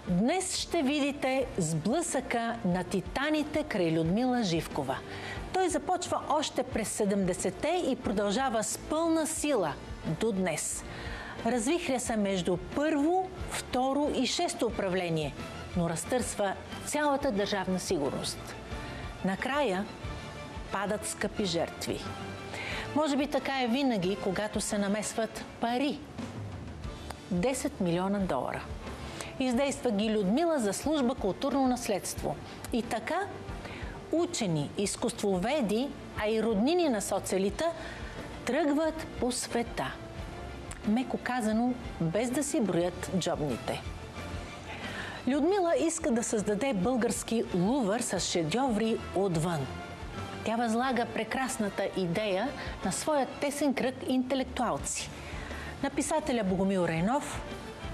Днес ще видите сблъсъка на титаните край Людмила Живкова. Той започва още през 70-те и продължава с пълна сила до днес. Развихря се между първо, второ и шесто управление, но разтърсва цялата държавна сигурност. Накрая падат скъпи жертви. Може би така е винаги, когато се намесват пари. 10 милиона долара. Издейства ги Людмила за служба културно наследство. И така учени, изкуствоведи, а и роднини на соцелита тръгват по света. Меко казано, без да си броят джобните. Людмила иска да създаде български Лувър с шедьоври отвън. Тя възлага прекрасната идея на своя тесен кръг интелектуалци. На писателя Богомил Райнов,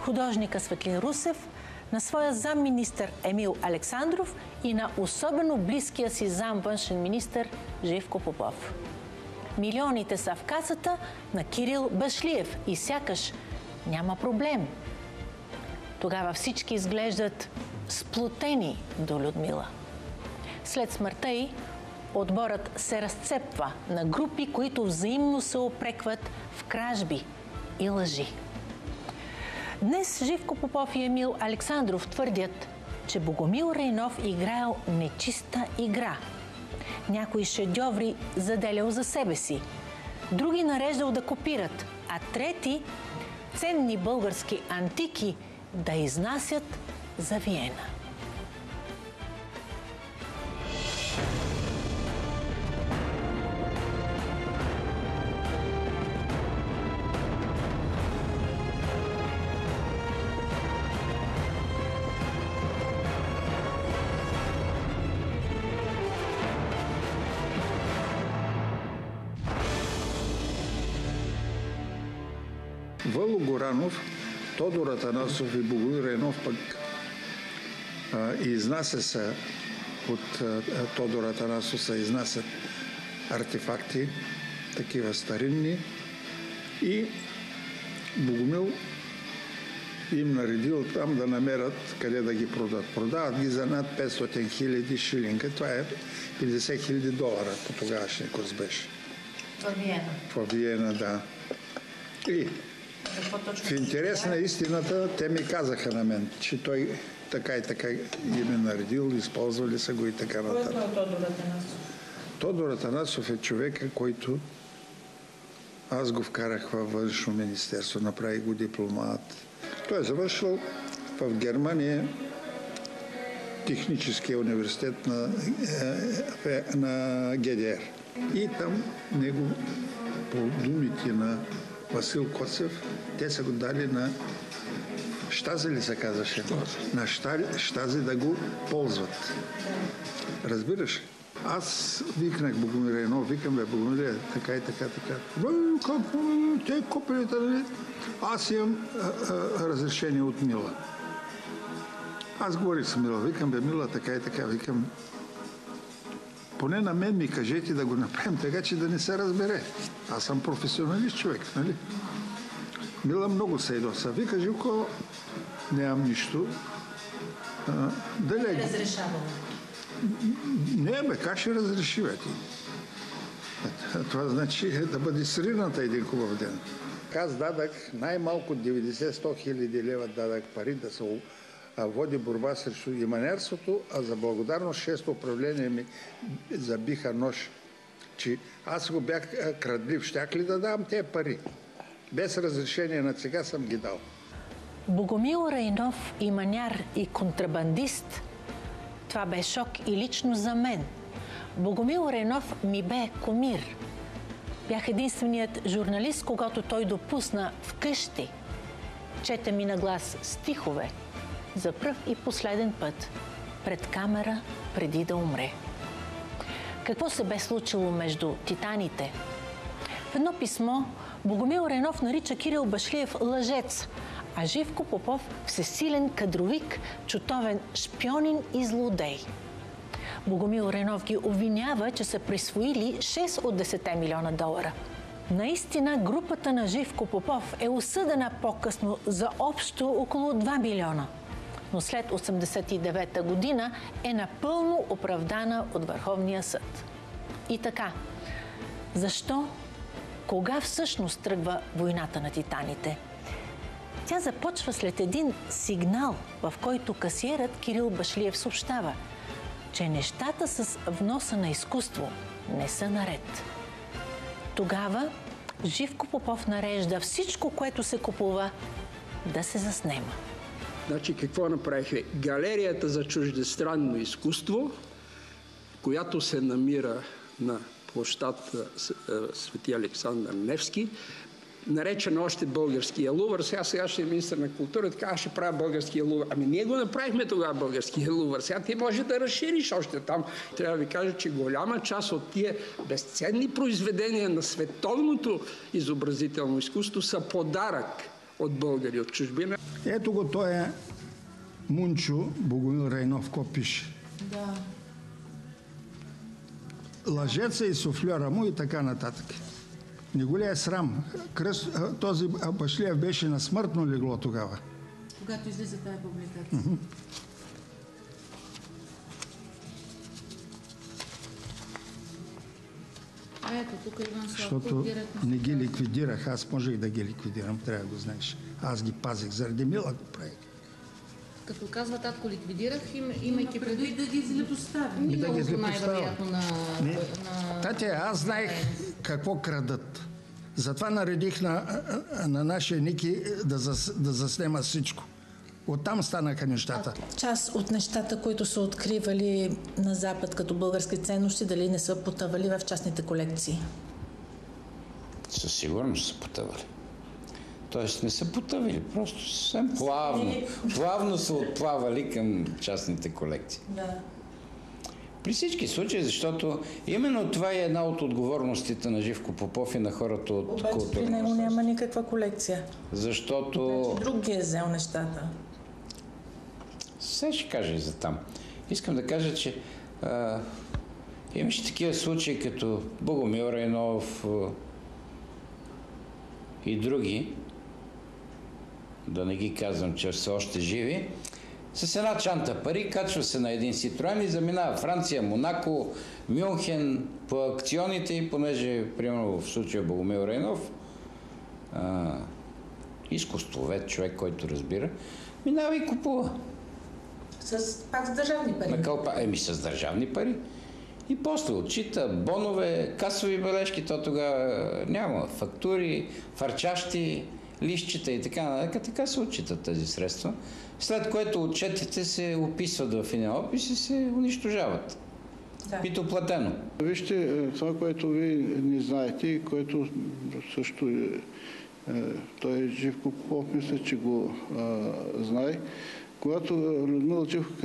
художника Светлин Русев, на своя замминистър Емил Александров и на особено близкия си зам външен министър Живко Попов. Милионите са в касата на Кирил Башлиев и сякаш няма проблем. Тогава всички изглеждат сплотени до Людмила. След смъртта й отборът се разцепва на групи, които взаимно се опрекват в кражби и лъжи. Днес Живко Попов и Емил Александров твърдят, че Богомил Райнов играел нечиста игра. Някои шедьоври заделял за себе си, други нареждал да копират, а трети ценни български антики да изнасят за Виена. Въло Горанов, Тодор Атанасов и Богомил Райнов пък изнася се от Тодор Атанасов, се изнасят артефакти, такива старинни, и Богомил им наредил там да намерят къде да ги продадат. Продават ги за над 500 хиляди шилинга. Това е 50 хиляди долара по тогавашния курс беше. В Виена. В Виена, да. И в интерес на истината, те ми казаха на мен, че той така и така им е наредил, използвали са го и така нататък. Кой е Тодор Атанасов? Тодор Атанасов е човека, който аз го вкарах във външно министерство, направи го дипломат. Той е завършил в Германия техническия университет на ГДР. И там него, по думите на Васил Коцев, те са го дали на Щази ли се казваше? На Щази да го ползват. Разбираш? Аз викнах Богомил Райнов, викам Богомил, така и така, така. Те купилите, нали? Аз имам разрешение от Мила. Аз говорих с Мила, викам Мила, така и така, викам. Поне на мен ми кажете да го направим така, че да не се разбере. Аз съм професионалист човек, нали? Мила много се ядоса. Вика, Живко, нямам нищо. Дали... Разрешавам. Не, бе, как ще разреши, бе ти? Това значи да бъде срината един хубав ден. Аз дадах най-малко 90-100 хиляди лева дадах пари да се води борба срещу иманерството, а за благодарност 6-то управление ми забиха нож, че аз го бях крадлив. Щях ли да дам тези пари? Без разрешение на сега съм ги дал. Богомил Райнов и маняр и контрабандист, това бе шок и лично за мен. Богомил Райнов ми бе кумир. Бях единственият журналист, когато той допусна вкъщи. Чете ми на глас стихове за пръв и последен път пред камера преди да умре. Какво се бе случило между титаните? В едно писмо Богомил Райнов нарича Кирил Башлиев лъжец, а Живко Попов всесилен кадровик, чутовен шпионин и злодей. Богомил Райнов ги обвинява, че са присвоили 6 от 10 милиона долара. Наистина групата на Живко Попов е осъдена по-късно за общо около 2 милиона. но след 1989 година е напълно оправдана от Върховния съд. И така, защо? Кога всъщност тръгва войната на титаните? Тя започва след един сигнал, в който касиерът Кирил Башлиев съобщава, че нещата с вноса на изкуство не са наред. Тогава Живко Попов нарежда всичко, което се купува, да се заснема. Значи какво направиха? Галерията за чуждестранно изкуство, която се намира на площад Свети Александър Невски, наречен още българския Лувър. Сега ще е министър на културата, така ще правя българския Лувър. Ами ние го направихме тогава българския Лувър. Сега ти може да разшириш още там. Трябва да ви кажа, че голяма част от тия безценни произведения на световното изобразително изкуство са подарък от българи от чужбина. Ето го, той е Мунчо Богомил Райнов, ко пише. Да. Лъжеца и суфльора му и така нататък. Не го ли е срам? Този Башлиев беше на смъртно легло тогава. Когато излиза тази публикация. Ето, тук Иван Славков. Защото не ги ликвидирах. Аз можех да ги ликвидирам, трябва да го знаеш. Аз ги пазих. Заради Мила го правих. Като казва татко ликвидирах, имайки предвид да ги злепоставим. И да ги най-вероятно на Тате, аз знаех какво крадат. Затова наредих на нашия Ники да заснема всичко. Оттам станаха нещата. Част от нещата, които са откривали на Запад като български ценности, дали не са потъвали в частните колекции? Със сигурност са потъвали. Тоест не са потъвали, просто съвсем плавно са отплавали към частните колекции. Да. При всички случаи, защото именно това е една от отговорностите на Живко Попов и на хората от културата. Обаче при него няма никаква колекция. Защото... Друг ги е взел нещата. Сега ще кажа и за там. Искам да кажа, че имаше такива случаи като Богомил Райнов и други, да не ги казвам, че са още живи, с една чанта пари, качва се на един Ситроен и заминава Франция, Монако, Мюнхен, по акционите и понеже, примерно в случая Богомил Райнов, изкуствовед, човек, който разбира, минава и купува. Пак с държавни пари? С държавни пари. И после отчита бонове, касови бележки, то тогава няма фактури, фарчащи, листчета и така се отчитат тези средства. След което отчетите се описват в един опис и се унищожават. Да. Питоплатено. Вижте, това, което вие не знаете и което също той Живко Попов мисля, че го знае. Когато Людмила Живков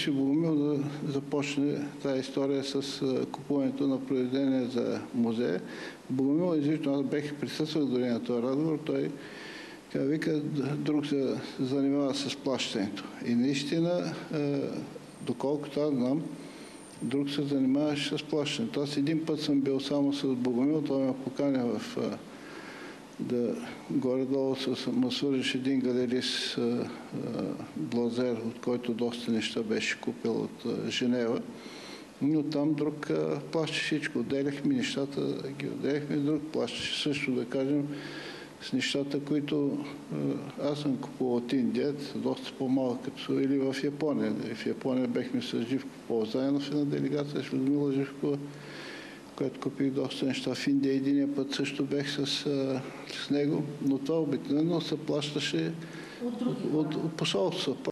и Богомил да започне тази история с купуването на произведения за музея, Богомил изрично, аз бях присъствал дори на този разговор, той вика, друг се занимава с плащането. И наистина, доколкото аз знам, друг се занимаваше с плащането. Аз един път съм бил само с Богомил, той ме поканя да горе-долу ме свържиш един галерист Блазер, от който доста неща беше купил от Женева. Но там друг плащаше всичко. Отделяхме нещата, ги отделяхме, друг плащаше също, да кажем, с нещата, които аз съм купувал от Индия, доста по-малък, като или в Япония. В Япония бехме с Живко Попов, заедно в една делегация с Людмила Живкова, която купих доста неща в Индия. Единия път също бех с него, но това обикновено се плащаше от посолството.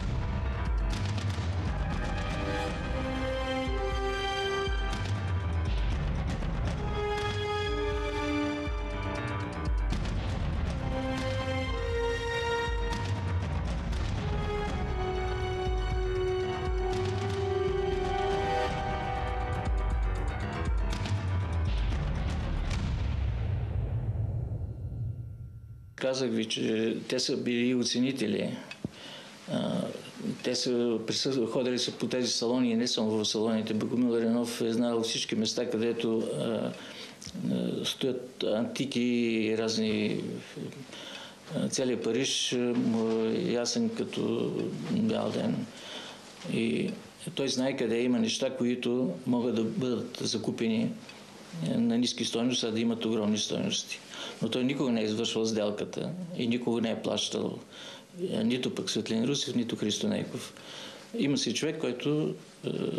Казах ви, че те са били оценители. Те са ходили са по тези салони и не само в салоните. Богомил Райнов е знал всички места, където стоят антики и разни целият Париж му е ясен като бял ден. И той знае къде има неща, които могат да бъдат закупени на ниски стойности, а да имат огромни стойности. Но той никога не е извършвал сделката и никога не е плащал нито пък Светлин Русев, нито Христо Нейков. Има си човек, който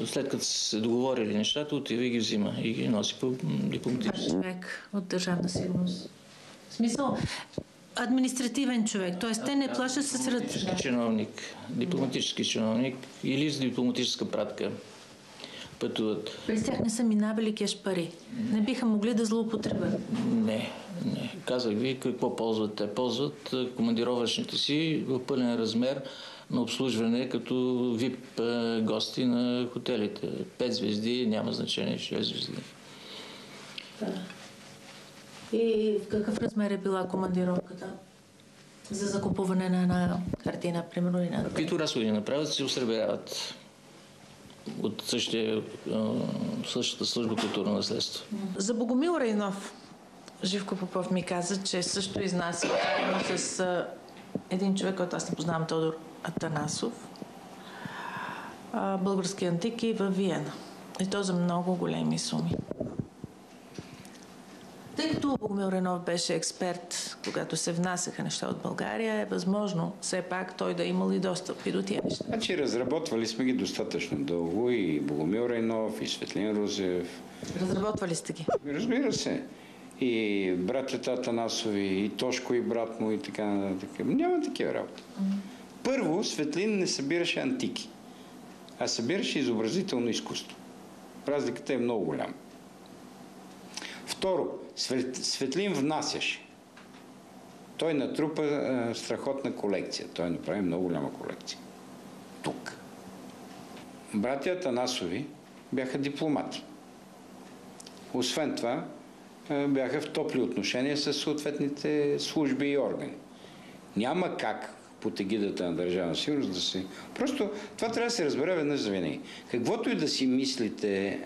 след като се договорили нещата, отива и ги взима и ги носи по дипломатически. Човек от Държавна сигурност. В смисъл, административен човек, т.е. те не плащат с ръце. Дипломатически чиновник или с дипломатическа пратка пътуват. През тях не са минавали кеш пари. Не биха могли да злоупотребят. Не. Казах ви какво ползват. Те ползват командировъчните си в пълен размер на обслужване като VIP гости на хотелите. 5 звезди, няма значение, 6 звезди. Да. И в какъв размер е била командировката за закупуване на една картина, примерно? Каквито разходи направят, се осребряват от същата служба културно наследство. За Богомил Райнов Живко Попов ми каза, че също изнася с един човек, който аз не познавам, Тодор Атанасов, български антики във Виена. И то за много големи суми. Тъй като Богомил Райнов беше експерт, когато се внасяха неща от България, е възможно все пак той да имал и достъп и до тия неща. Значи разработвали сме ги достатъчно дълго и Богомил Райнов, и Светлин Русев. Разработвали сте ги? Разбира се. И братята Атанасови, и Тошко и брат му и така нататък. Няма такива работи. Първо, Светлин не събираше антики, а събираше изобразително изкуство. Разликата е много голяма. Второ, Светлин внасяше. Той натрупа страхотна колекция. Той направи много голяма колекция. Тук. Братята Атанасови бяха дипломати. Освен това, бяха в топли отношения с съответните служби и органи. Няма как под егидата на Държавна сигурност да се... Просто това трябва да се разбере веднъж за винаги. Каквото и да си мислите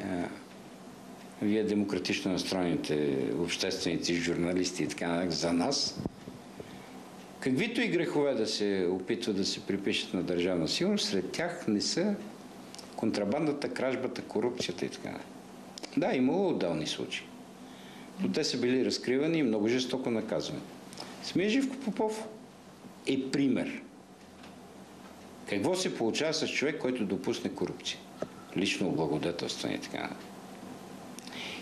вие демократично настроените общественици, журналисти и така нататък за нас, каквито и грехове да се опитват да се припишат на Държавна сигурност, сред тях не са контрабандата, кражбата, корупцията и така нататък. Да, имало отделни случаи. Но те са били разкривани и много жестоко наказвани. Самият Живко Попов е пример. Какво се получава с човек, който допусне корупция? Лично облагодетелстване и така нататък.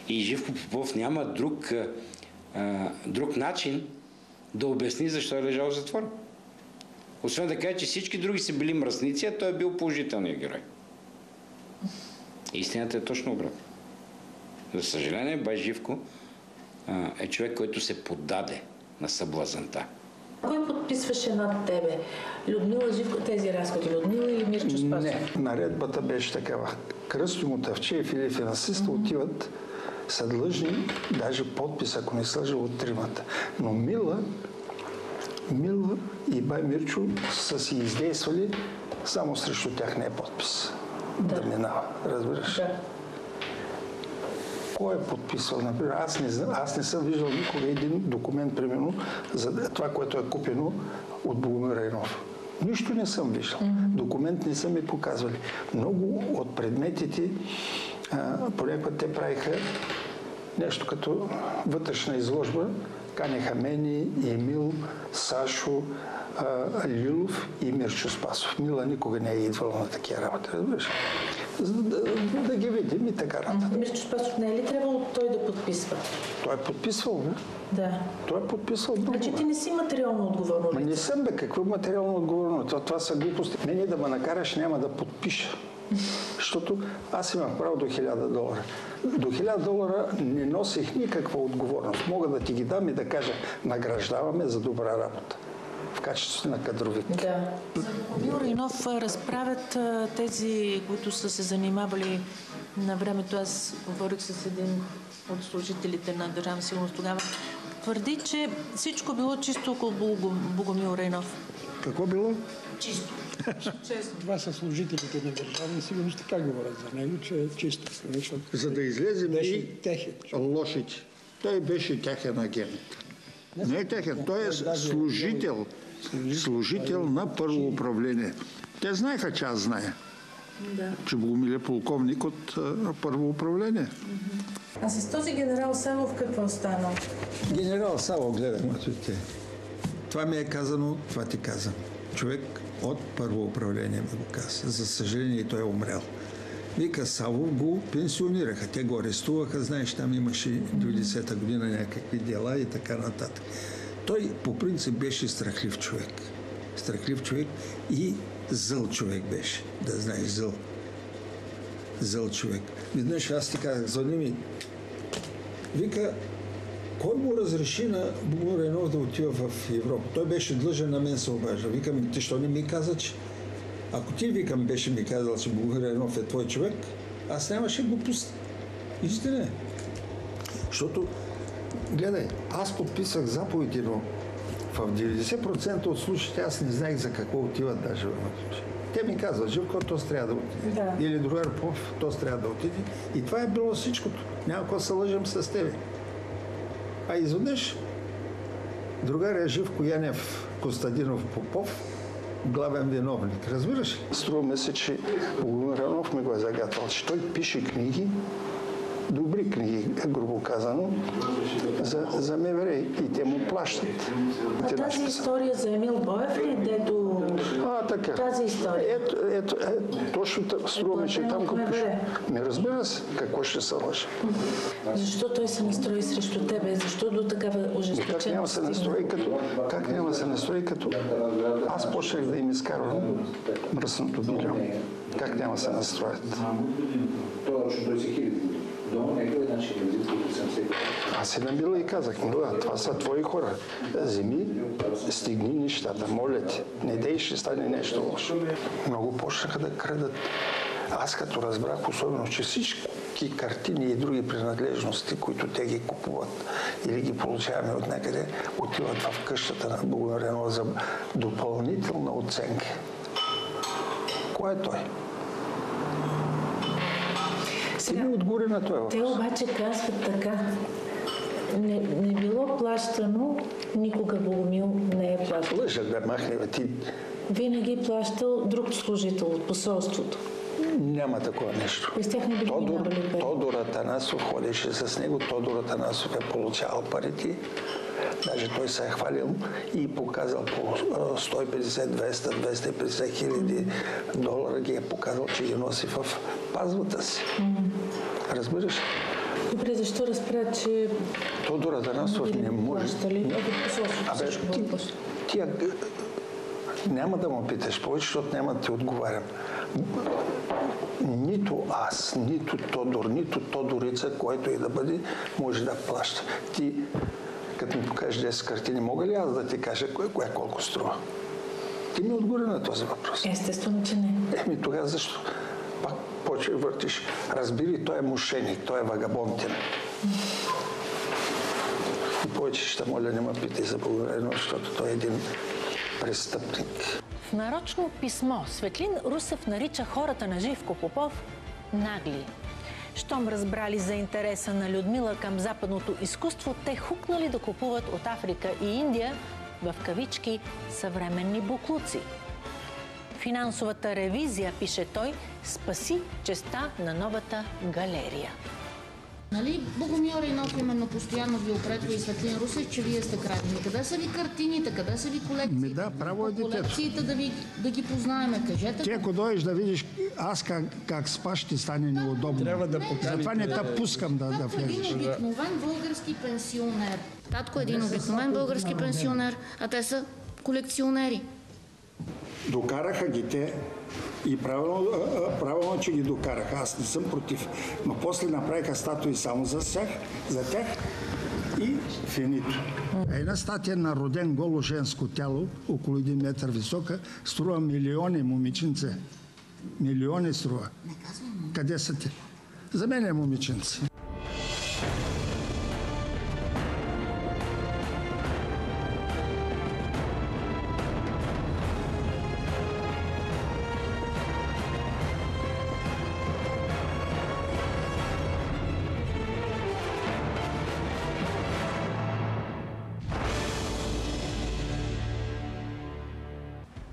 И Живко Попов няма друг начин да обясни защо е лежал в затвора. Освен да каже, че всички други са били мръсници, а той е бил положителният герой. Истината е точно обратно. За съжаление, бай Живко е човек, който се поддаде на съблазанта. Кой подписваше над тебе? Людмила Живко тези разходи? Людмила или Мирчо Спасов? Не, наредбата беше такава. Кръстю Мотавчиев или финансиста отиват, са длъжни, даже подпис, ако не слъжа, от тримата. Но Мила и бай Мирчо са си издействали само срещу тяхния подпис. Да минава, разбираш? Да. Кой е подписвал? Например, аз не съм виждал никога един документ, примерно, за това, което е купено от Богомил Райнов. Нищо не съм виждал. Документ не са ми показвали. Много от предметите, понякога те правиха нещо като вътрешна изложба. Канеха мене, Емил, Сашо, Лилов и Мирчо Спасов. Мила никога не е идвала на такива работи, разбираш? Да ги видим и така работа. Мирчо Спасов не е ли трябвало той да подписва? Той е подписвал, бе? Да. Той е подписвал много. Значи ти не си материално отговорно лице? Не съм, бе. Какво материално отговорно? Това са глупости. Мене да ме накараш няма да подпиша. Защото аз имах право до $1000. До $1000 не носих никаква отговорност. Мога да ти ги дам и да кажа, награждаваме за добра работа. В качеството на кадровик. Да. Богомил Райнов разправят тези, които са се занимавали на времето. Аз говорих с един от служителите на Държавна сигурност тогава. Твърди, че всичко било чисто около Богомил Райнов. Какво било? Чисто. Честно. Това са служителите на Държавна сигурност, така говорят за него, че е чисто. За да излезем и техен. лошите. Той беше тяхен агент. Не е техен, той е служител. Служител на първо управление. Те знаеха, че аз зная. Да. Че Богомил е полковник от първо управление. А с този генерал Савов какво стана? Генерал Савов, гледай, това ми е казано, това ти казвам. Човек от първо управление ми го каза. За съжаление, той е умрял. Вика, Савов го пенсионираха. Те го арестуваха, знаеш, там имаше 90-та година някакви дела и така нататък. Той по принцип беше страхлив човек. Страхлив човек и зъл човек беше. Да знаеш, зъл. Зъл човек. Веднъж аз ти казах, звъни ми. Вика, кой му разреши на Богомил Райнов да отива в Европа? Той беше длъжен на мен се обажда. Викам, ти що не ми каза, че... Ако ти, викам, беше ми казал, че Богомил Райнов е твой човек, аз нямаше го пусна. Истина е. Защото, гледай, аз подписах заповеди, но в 90% от случаите аз не знаех за какво отиват даже. Те ми казват, Живко, този трябва да отиде. Да. Или другар Попов, този трябва да отиде. И това е било всичкото. Няма какво се лъжем с тебе. А изведнъж другаря Живко Янев Костадинов Попов, главен виновник. Разбираш ли? Струва ми се, че Богомил Райнов ми го е загатвал, че той пише книги, добри книги, грубо казано, за МВР и те му плащат. А тази история за Емил Боев ли, дето... така. Тази история? Ето, точно струва ми, че там го пише. Ми разбира се, какво ще се лъжи. Защо той се настрои срещу тебе? Защо до такава ожесточеност? Как няма се настрои, като аз почнах да им изкарвам мръсното бельо. Как няма се настроят? Аз се набила и казах, Мила, това са твои хора. Вземи, стигни нещата, моля ти. Не дей, ще стане нещо лошо. Много почнаха да крадат. Аз като разбрах, особено, че всички картини и други принадлежности, които те ги купуват или ги получаваме от някъде, отиват в къщата на Богомил Райнов за допълнителна оценка. Кой е той? Сега, отгоре на това въпрос. Те обаче казват така. Не било плащано, никога Богомил не е плащал. Лъжат, бе, махне, бе, ти. Винаги служител друг служител от посолството. Няма такова нещо. Тодор Атанасов ходеше с него. Тодор Атанасов е получавал парите. Даже той се е хвалил и показал по 150, 200, 250 хиляди долара ги е показал, че ги носи в пазвата си. Разбираш? Добре, защо разправят, че... Тодор Атанасов не може... Тия... Няма да му питаш повече, защото няма да ти отговарям. Нито аз, нито Тодор, нито Тодорица, който и да бъде, може да плаща. Ти, като ми покажеш 10 картини, мога ли аз да ти кажа коя колко струва? Ти ми отговори на този въпрос. Естествено, че не. Тогава защо? Пак почва въртиш. Разбери, той е мошеник, той е вагабонтин. И повече ще моля, не ме питай за Богомил, защото той е един престъпник. В нарочно писмо Светлин Русев нарича хората на Живко Попов нагли. Щом разбрали за интереса на Людмила към западното изкуство, те хукнали да купуват от Африка и Индия, в кавички, съвременни буклуци. Финансовата ревизия, пише той, спаси честа на новата галерия. Нали Богомил Райнов именно постоянно ви опретва и Светлин Русев, че вие сте крадени. Къде са ви картините, къде са ви колекциите? Да, право е детето. Колекциите да ги познаеме, кажете. Ти ако дойдеш да видиш аз как спаш, ще стане неудобно. Трябва да поканите. Затова не те пускам да влезеш. Един обикновен български пенсионер. Татко е един обикновен български пенсионер, а те са колекционери. Докараха ги те и правилно, че ги докараха. Аз не съм против. Но после направиха статуи само за тях и финито. Една статия на роден голо женско тяло, около 1 метър висока, струва милиони, момиченце. Милиони струва. Къде са те? За мен е момиченце.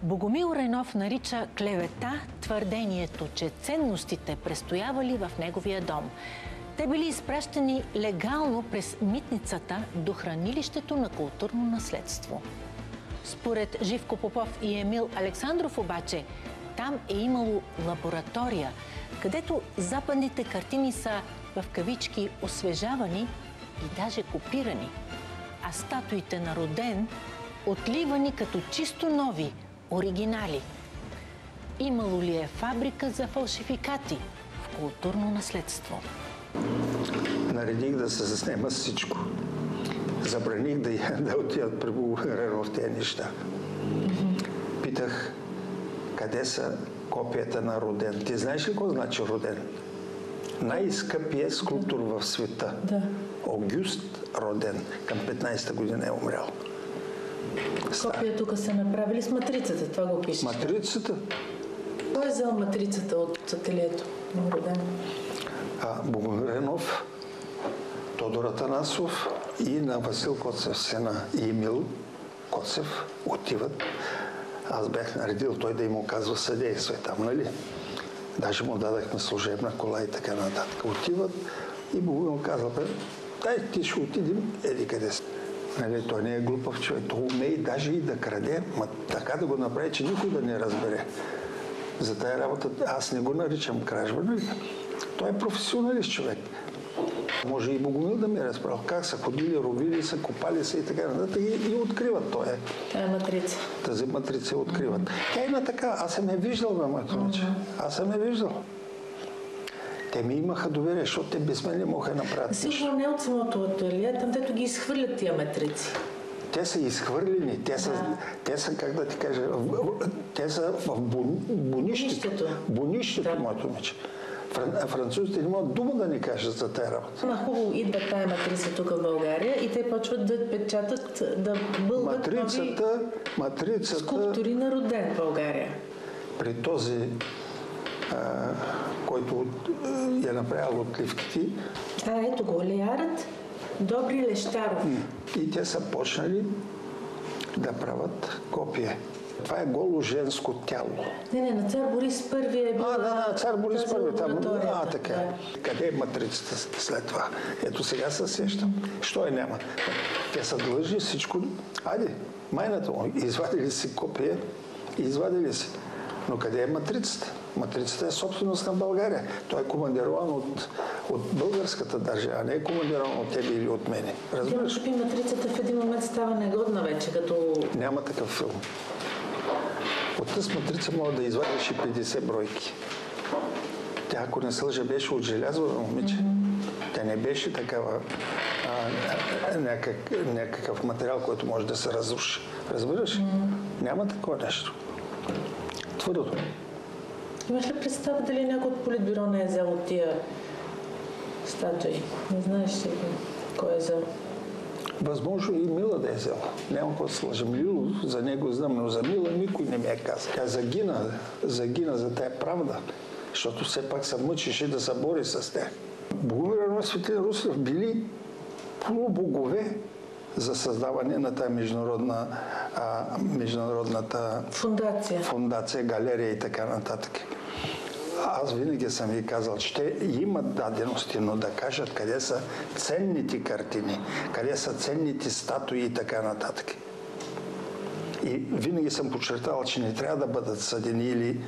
Богомил Райнов нарича клевета твърдението, че ценностите престоявали в неговия дом. Те били изпращани легално през митницата до хранилището на културно наследство. Според Живко Попов и Емил Александров обаче, там е имало лаборатория, където западните картини са в кавички освежавани и даже копирани, а статуите на Роден отливани като чисто нови, оригинали. Имало ли е фабрика за фалшификати в културно наследство? Наредих да се заснема всичко. Забраних да отидат при Богомил в тези неща. Питах къде са копията на Роден. Ти знаеш ли какво значи Роден? Най-скъпият скулптор в света. Да. Огюст Роден. Към 15-та година е умрял. Копия тук са направили с матрицата, това го пише. Матрицата? Кой е взел матрицата от ателието на Роден? Богомил Райнов, Тодор Атанасов и на Васил Коцев, сина и Емил Коцев отиват. Аз бях наредил той да им оказва съдействие там, нали? Даже му дадахме служебна кола и така нататък. Отиват и Богомил казва, дай ти ще отидем, еди къде си. Нали, той не е глупав човек, той умее даже и да краде, така да го направи, че никой да не разбере. За тая работа аз не го наричам кражба, нали? Той е професионалист човек. Може и Богомил да ми е разправил как са ходили, ровили са, копали са и така нататък и откриват това. Тая матрица. Тази матрица откриват. Тя има така, аз съм я виждал, моето момиче. Аз съм я виждал. Те ми имаха доверие, защото те без мен не могаха да направят нищо. Сигурно не от самото ателие, там дето ги изхвърлят тия матрици. Те са изхвърлени, те са, как да ти кажа, те са в бунището, моето момиче. Французите не могат дума да ни кажат за тази работа. Ама хубаво идва тая матрица тук в България и те почват да печатат, да бълват нови скулптури на Роден в България. При този, който е направил отливките. Ето го, леярът Добри Лещаров. И те са почнали да правят копия. Това е голо женско тяло. Не, на цар Борис Първи е била... Да, цар Борис Първи. Така. Да. Къде е матрицата след това? Ето сега се сещам. Що е няма? Те са длъжни всичко. Айде, майната му. Извадили си копия, извадили си. Но къде е матрицата? Матрицата е собственост на България. Той е командирован от българската държава, а не е командирован от тебе или от мене. Разбираш? Матрицата в един момент става негодна вече, като... Няма такъв филм. От тази матрица мога да извадиш и 50 бройки. Тя, ако не сължа, беше от желязо, момиче. Тя не беше такава някакъв материал, който може да се разруши. Разбираш? Няма такова нещо. Твърдо. Имаш ли представа дали някой от Политбюро не е взел от тия статуи? Не знаеш ли кой е взел? Възможно и Мила да е взела. Няма какво да се лъжа. Мило, за него знам, но за Мила никой не ми е казал. Тя загина за тая правда, защото все пак се мъчеше да се бори с тях. Богомил Райнов и Светлин Русев били полубогове за създаване на тази международната фундация, галерия и така нататък. Аз винаги съм ви казал, че те имат дадености, но да кажат къде са ценните картини, къде са ценните статуи и така нататък. И винаги съм подчертавал, че не трябва да бъдат съдени или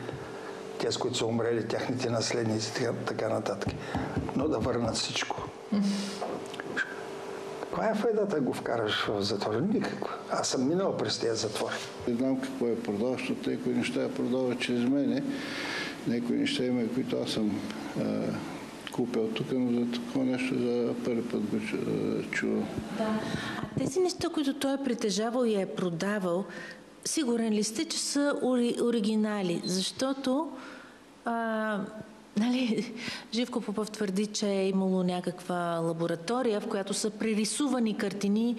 тези, които са умрели, тяхните наследници и така нататък. Но да върнат всичко. Каква е файдата да го вкараш в затвора? Никаква. Аз съм минал през тези затвори. Не знам какво е продал, защото някои неща я продават чрез мене. Някои неща има, които аз съм купил тук, но за такова нещо за първи път го чувам. Да. А тези неща, които той е притежавал и е продавал, сигурен ли сте, че са оригинали? Защото Живко Попов твърди, че е имало някаква лаборатория, в която са прерисувани картини.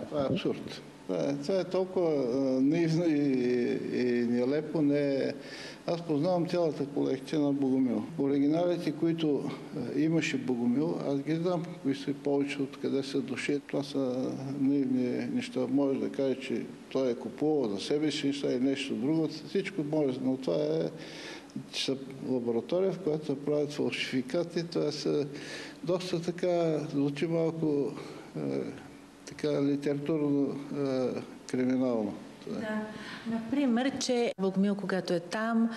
Това е абсурд. Това е толкова наивно и нелепо. Аз познавам цялата колекция на Богомил. Оригиналите, които имаше Богомил, аз ги знам, кои са повече от къде са дошли. Това са наивни неща. Може да каже, че той е купувал за себе си неща и нещо друго. Всичко може, но това е лаборатория, в която се правят фалшификати. Това са доста така, звучи малко така литературно криминално. Да. Например, че Богомил, когато е там,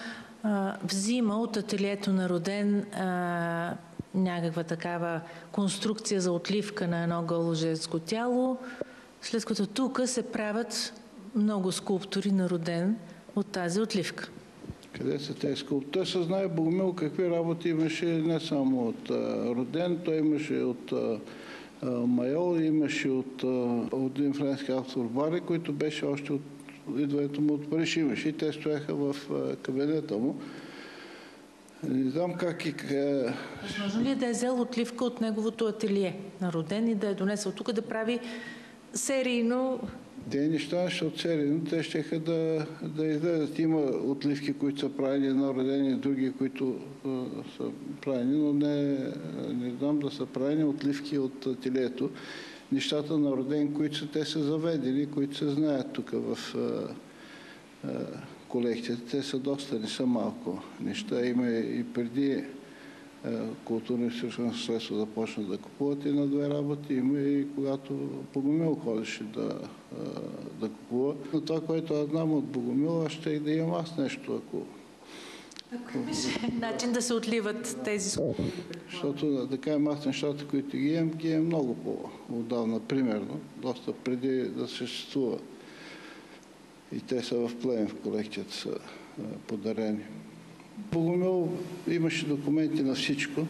взима от ателието на Роден някаква такава конструкция за отливка на едно голо женско тяло, след като тук се правят много скулптури на Роден от тази отливка. Къде са тези скулптури? Той съзнае Богомил какви работи имаше не само от Роден, той имаше от Майол, имаше от един френски автор Бари, който беше още от идването му от Париж имаше и те стояха в кабинета му. Не знам как и... Възможно ли е да е взел отливка от неговото ателие на Роден и да е донесъл тук да прави серийно... Те неща от серийно, те щеха да излезат. Има отливки, които са правени на Роден и други, които са правени, но не знам да са правени отливки от ателието. Нещата на Роден, които те са заведени, които се знаят тук в колекцията. Те са доста, не са малко неща. Има и преди културно-историческо наследство започна да купуват и на две работи. Има и когато Богомил ходеше да купува. Но това, което аз знам от Богомил, аз ще да имам аз нещо, ако беше начин да се отливат тези скулптури. Защото, да кажем, аз нещата, които ги имам много по-отдавна, примерно, доста преди да съществува. И те са в Плевен, в колекцията са подарени. Богомил имаше документи на всичко,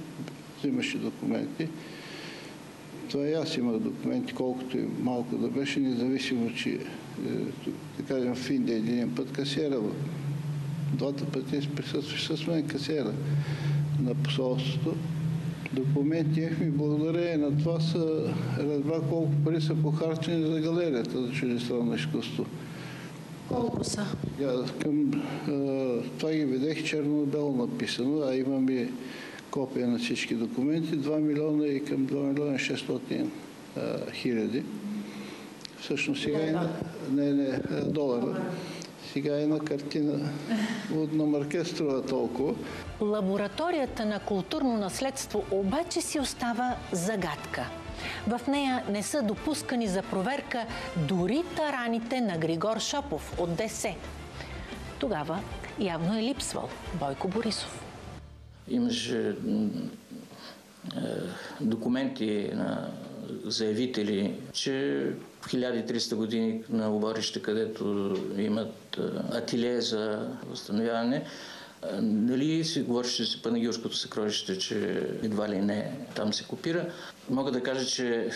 имаше документи. Това и аз имах документи, колкото и малко да беше, независимо, че, да кажем, в Индия един път касиера, двата пъти присъстваше с мен касиера на посолството. Документи имахме и благодарение на това разбрах колко пари са похарчени за галерията за чуждестранно изкуство. Колко са? Това ги видях черно-бело написано, а имам и копия на всички документи. 2 милиона и към 2 милиона 600 хиляди. Всъщност сега долара. Сега една картина на Маркес струва толкова. Лабораторията на културно наследство обаче си остава загадка. В нея не са допускани за проверка дори тараните на Григор Шопов от ДС. Тогава явно е липсвал Бойко Борисов. Имаше документи на заявители, че в 1300 години на оборище, където имат ателие за възстановяване, нали си говореше за Панагюрското съкровище, че едва ли не там се копира. Мога да кажа, че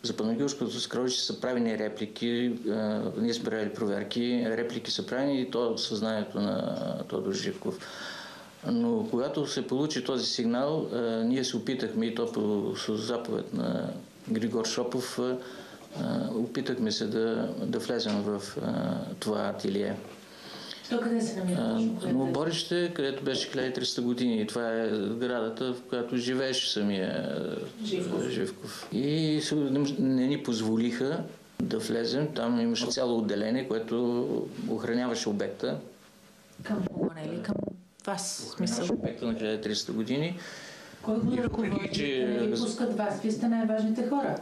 за Панагюрското съкровище са правени реплики, ние сме правили проверки, реплики са правени и то съзнанието на Тодор Живков. Но когато се получи този сигнал, ние се опитахме, и то по заповед на Григор Шопов, опитахме се да влезем в това ателие. То къде се намира? Но Борище, където беше 1300 години. Това е сградата, в която живееше самия Живков. И не ни позволиха да влезем. Там имаше цяло отделение, което охраняваше обекта. Към кого, не ли? Към вас, смисъл? Обекта на 1300 години. Кой го ръководи? Не ви пускат вас? Вие сте най-важните хора.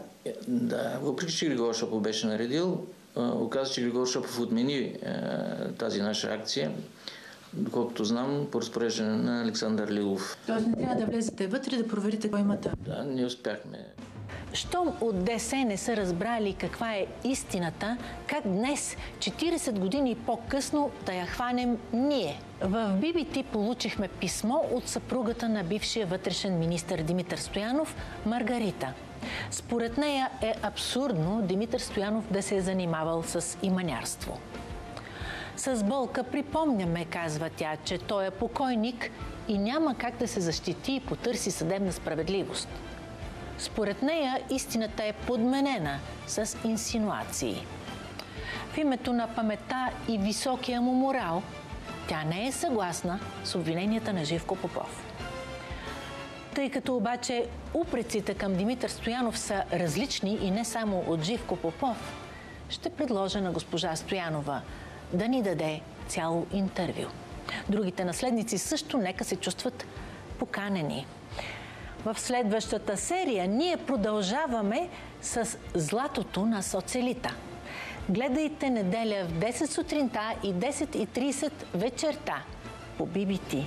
Да, въпреки че Григор Шопов беше наредил, оказа, че Григор Шопов отмени тази наша акция, доколкото знам, по разпореждане на Александър Лилов. Тоест не трябва да влезете вътре да проверите кой има там. Да, не успяхме. Щом от ДС не са разбрали каква е истината, как днес, 40 години по-късно, да я хванем ние? В BBT получихме писмо от съпругата на бившия вътрешен министър Димитър Стоянов, Маргарита. Според нея е абсурдно Димитър Стоянов да се е занимавал с иманярство. С болка припомняме, казва тя, че той е покойник и няма как да се защити и потърси съдебна справедливост. Според нея истината е подменена с инсинуации. В името на паметта и високия му морал, тя не е съгласна с обвиненията на Живко Попов. Тъй като обаче упреците към Димитър Стоянов са различни и не само от Живко Попов, ще предложа на госпожа Стоянова да ни даде цяло интервю. Другите наследници също нека се чувстват поканени. В следващата серия ние продължаваме с златото на соцелита. Гледайте неделя в 10 сутринта и 10:30 вечерта по BBT.